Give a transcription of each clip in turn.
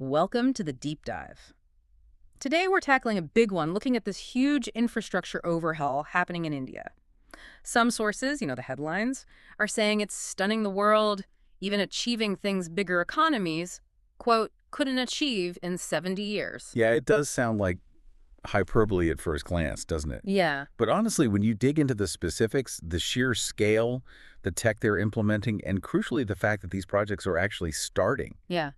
Welcome to the deep dive. Today we're tackling a big one, looking at this huge infrastructure overhaul happening in India. Some sources, the headlines, are saying it's stunning the world, even achieving things bigger economies, quote, couldn't achieve in 70 years. Yeah, it does sound like hyperbole at first glance, doesn't it? Yeah. But honestly, when you dig into the specifics, the sheer scale, the tech they're implementing, and crucially the fact that these projects are actually starting, Yeah.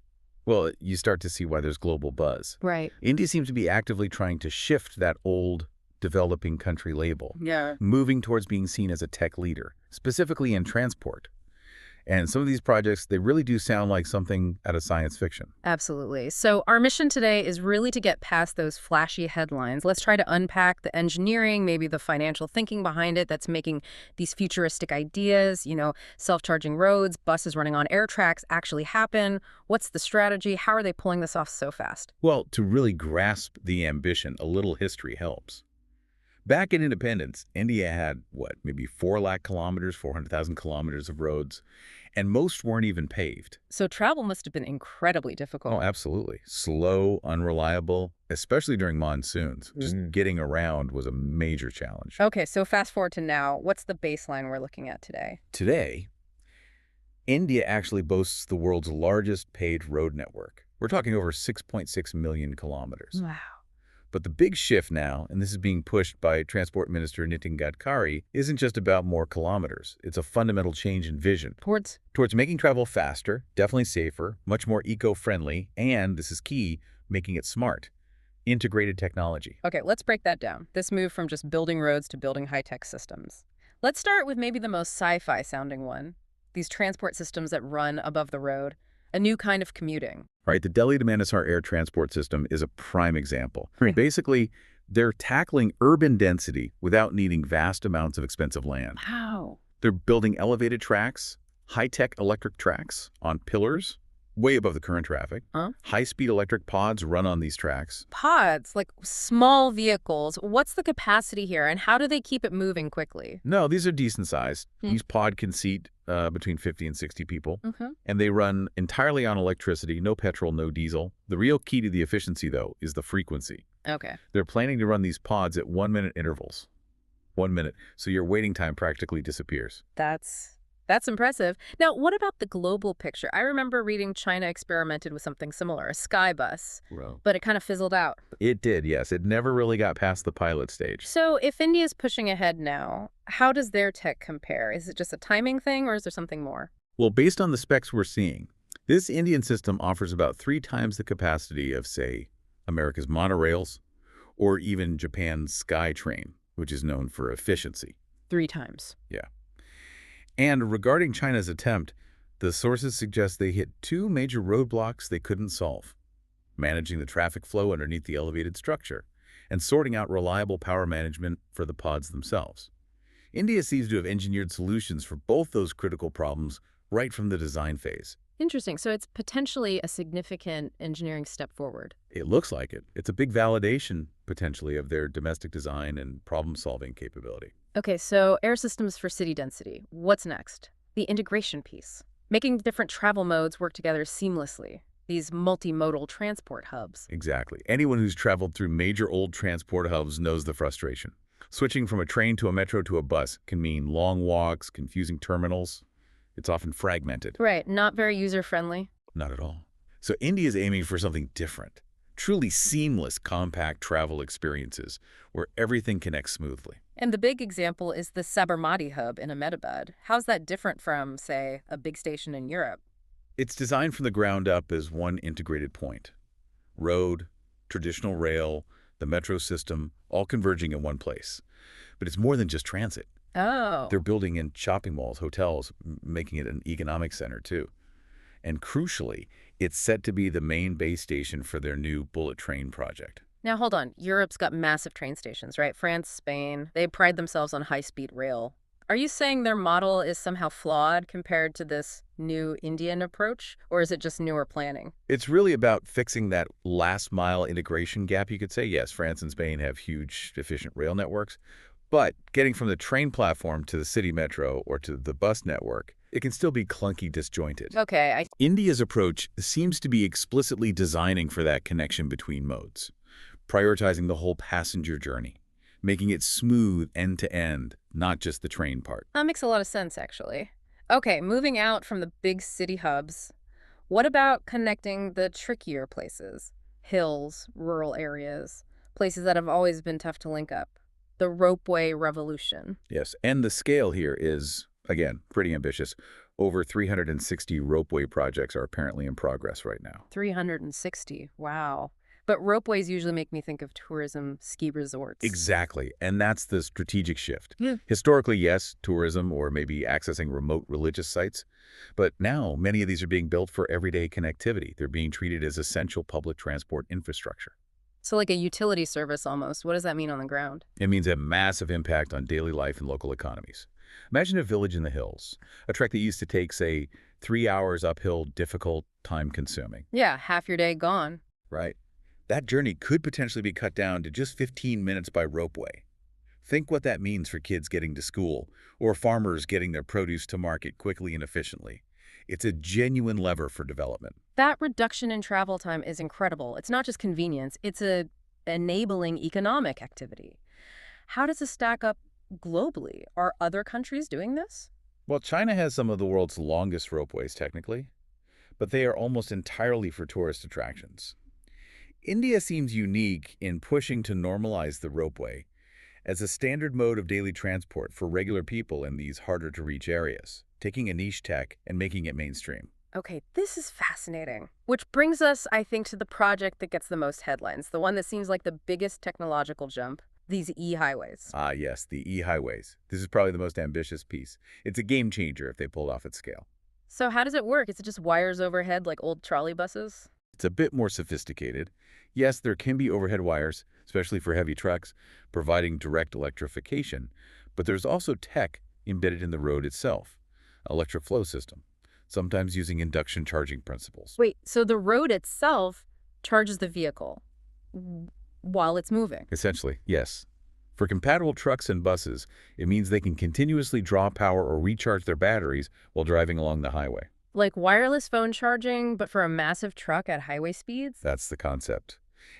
well, you start to see why there's global buzz. Right. India seems to be actively trying to shift that old developing country label, Yeah. moving towards being seen as a tech leader, specifically in transport. And some of these projects, they really do sound like something out of science fiction. Absolutely. So our mission today is really to get past those flashy headlines. Let's try to unpack the engineering, maybe the financial thinking behind it that's making these futuristic ideas, self-charging roads, buses running on air tracks actually happen. What's the strategy? How are they pulling this off so fast? Well, to really grasp the ambition, a little history helps. Back in independence, India had, maybe 4 lakh kilometers, 400,000 kilometers of roads, and most weren't even paved. So travel must have been incredibly difficult. Oh, absolutely. Slow, unreliable, especially during monsoons. Just getting around was a major challenge. Okay, so fast forward to now. What's the baseline we're looking at today? Today, India actually boasts the world's largest paved road network. We're talking over 6.6 million kilometers. Wow. But the big shift now, and this is being pushed by Transport Minister Nitin Gadkari, isn't just about more kilometers. It's a fundamental change in vision. Towards? Towards making travel faster, definitely safer, much more eco-friendly, and, this is key, making it smart. Integrated technology. Okay, let's break that down. This move from just building roads to building high-tech systems. Let's start with maybe the most sci-fi sounding one. These transport systems that run above the road. A new kind of commuting. Right, the Delhi to Manesar air transport system is a prime example. Basically, they're tackling urban density without needing vast amounts of expensive land. Wow. They're building elevated tracks, high-tech electric tracks on pillars, way above the current traffic. Huh? High-speed electric pods run on these tracks. Pods, like small vehicles. What's the capacity here, and how do they keep it moving quickly? No, these are decent sized. Each pod can seat between 50 and 60 people, and they run entirely on electricity, no petrol, no diesel. The real key to the efficiency, though, is the frequency. Okay. They're planning to run these pods at 1-minute intervals. 1 minute, so your waiting time practically disappears. That's impressive. Now, what about the global picture? I remember reading China experimented with something similar, a sky bus, but it kind of fizzled out. It did, yes. It never really got past the pilot stage. So if India's pushing ahead now, how does their tech compare? Is it just a timing thing, or is there something more? Well, based on the specs we're seeing, this Indian system offers about 3 times the capacity of, say, America's monorails, or even Japan's SkyTrain, which is known for efficiency. 3 times. Yeah. And regarding China's attempt, the sources suggest they hit 2 major roadblocks they couldn't solve: managing the traffic flow underneath the elevated structure, and sorting out reliable power management for the pods themselves. India seems to have engineered solutions for both those critical problems right from the design phase. Interesting. So it's potentially a significant engineering step forward. It looks like it. It's a big validation, potentially, of their domestic design and problem-solving capability. Okay, so air systems for city density. What's next? The integration piece. Making different travel modes work together seamlessly. These multi-modal transport hubs. Exactly. Anyone who's traveled through major old transport hubs knows the frustration. Switching from a train to a metro to a bus can mean long walks, confusing terminals. It's often fragmented. Right, not very user-friendly. Not at all. So India is aiming for something different. Truly seamless, compact travel experiences where everything connects smoothly. And the big example is the Sabarmati hub in Ahmedabad. How's that different from, say, a big station in Europe? It's designed from the ground up as one integrated point. Road, traditional rail, the metro system, all converging in one place. But it's more than just transit. Oh. They're building in shopping malls, hotels, making it an economic center, too. And crucially, it's set to be the main base station for their new bullet train project. Now, hold on. Europe's got massive train stations, right? France, Spain, they pride themselves on high-speed rail. Are you saying their model is somehow flawed compared to this new Indian approach, or is it just newer planning? It's really about fixing that last-mile integration gap, you could say. Yes, France and Spain have huge, efficient rail networks, but getting from the train platform to the city metro or to the bus network, It can still be clunky, disjointed. Okay, India's approach seems to be explicitly designing for that connection between modes, prioritizing the whole passenger journey, making it smooth end to end, not just the train part. that makes a lot of sense, actually. Okay, moving out from the big city hubs, what about connecting the trickier places? Hills, rural areas, places that have always been tough to link up. The ropeway revolution. Yes, and the scale here is, again, pretty ambitious. Over 360 ropeway projects are apparently in progress right now. 360. Wow. But ropeways usually make me think of tourism ski resorts. Exactly, and that's the strategic shift. Yeah. Historically, yes, tourism or maybe accessing remote religious sites, but now many of these are being built for everyday connectivity. They're being treated as essential public transport infrastructure. So like a utility service almost. What does that mean on the ground? It means a massive impact on daily life and local economies. Imagine a village in the hills, a trek that used to take, say, 3 hours uphill, difficult, time-consuming, Yeah, half your day gone. right? That journey could potentially be cut down to just 15 minutes by ropeway. Think what that means for kids getting to school or farmers getting their produce to market quickly and efficiently. It's a genuine lever for development. That reduction in travel time is incredible. It's not just convenience, it's a enabling economic activity. How does this stack up globally? Are other countries doing this? Well, China has some of the world's longest ropeways, technically, but they are almost entirely for tourist attractions. India seems unique in pushing to normalize the ropeway as a standard mode of daily transport for regular people in these harder-to-reach areas, taking a niche tech and making it mainstream. Okay, this is fascinating. Which brings us, I think, to the project that gets the most headlines, the one that seems like the biggest technological jump, these e-highways. Ah, yes, the e-highways. This is probably the most ambitious piece. It's a game changer if they pull it off at scale. So how does it work? Is it just wires overhead like old trolley buses? It's a bit more sophisticated. Yes, there can be overhead wires, especially for heavy trucks, providing direct electrification, but there's also tech embedded in the road itself, electric flow system, sometimes using induction charging principles. Wait, so the road itself charges the vehicle while it's moving? Essentially, yes. For compatible trucks and buses, it means they can continuously draw power or recharge their batteries while driving along the highway. Like wireless phone charging, but for a massive truck at highway speeds? That's the concept.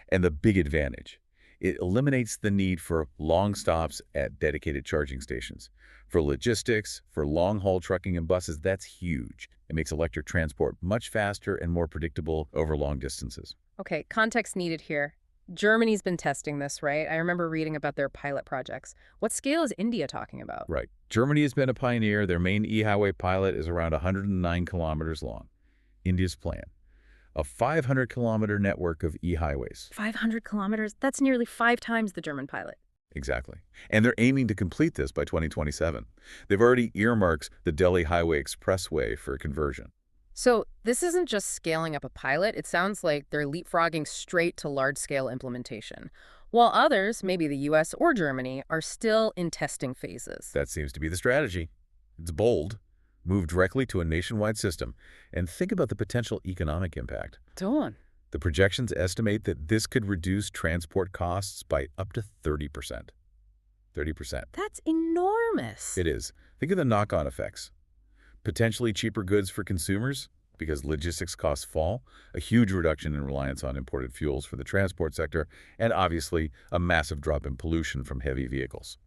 And the big advantage, it eliminates the need for long stops at dedicated charging stations. For logistics, for long-haul trucking and buses, that's huge. It makes electric transport much faster and more predictable over long distances. Okay, context needed here. Germany's been testing this, right? I remember reading about their pilot projects. What scale is India talking about? Right. Germany has been a pioneer. Their main e-highway pilot is around 109 kilometers long. India's plan, a 500-kilometer network of e-highways. 500 kilometers? That's nearly 5 times the German pilot. Exactly. And they're aiming to complete this by 2027. They've already earmarked the Delhi Highway Expressway for conversion. So this isn't just scaling up a pilot. It sounds like they're leapfrogging straight to large-scale implementation, while others, maybe the US or Germany, are still in testing phases. That seems to be the strategy. It's bold. Move directly to a nationwide system, and think about the potential economic impact. Go on. The projections estimate that this could reduce transport costs by up to 30%. 30%. That's enormous. It is. Think of the knock-on effects. Potentially cheaper goods for consumers because logistics costs fall, a huge reduction in reliance on imported fuels for the transport sector, and obviously a massive drop in pollution from heavy vehicles.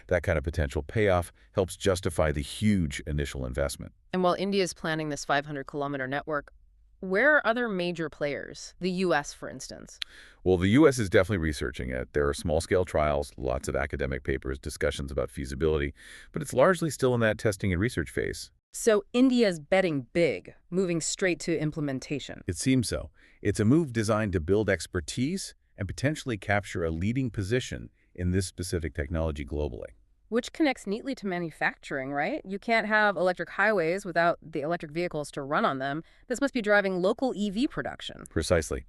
That kind of potential payoff helps justify the huge initial investment. And while India is planning this 500-kilometer network, where are other major players? The US, for instance. Well, the U.S. is definitely researching it. There are small-scale trials, lots of academic papers, discussions about feasibility, but it's largely still in that testing and research phase. So India's betting big, moving straight to implementation. It seems so. It's a move designed to build expertise and potentially capture a leading position in this specific technology globally. Which connects neatly to manufacturing, right? You can't have electric highways without the electric vehicles to run on them. This must be driving local EV production. Precisely.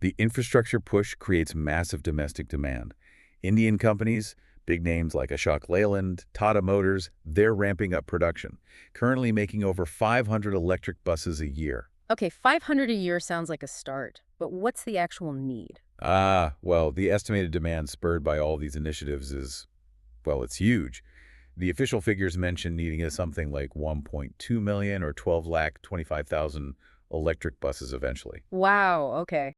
The infrastructure push creates massive domestic demand. Indian companies, big names like Ashok Leyland, Tata Motors, they're ramping up production, currently making over 500 electric buses a year. Okay, 500 a year sounds like a start, but what's the actual need? Well, the estimated demand spurred by all these initiatives is, well, it's huge. The official figures mention needing something like 1.2 million or 12 lakh 25,000 electric buses eventually. Wow, okay.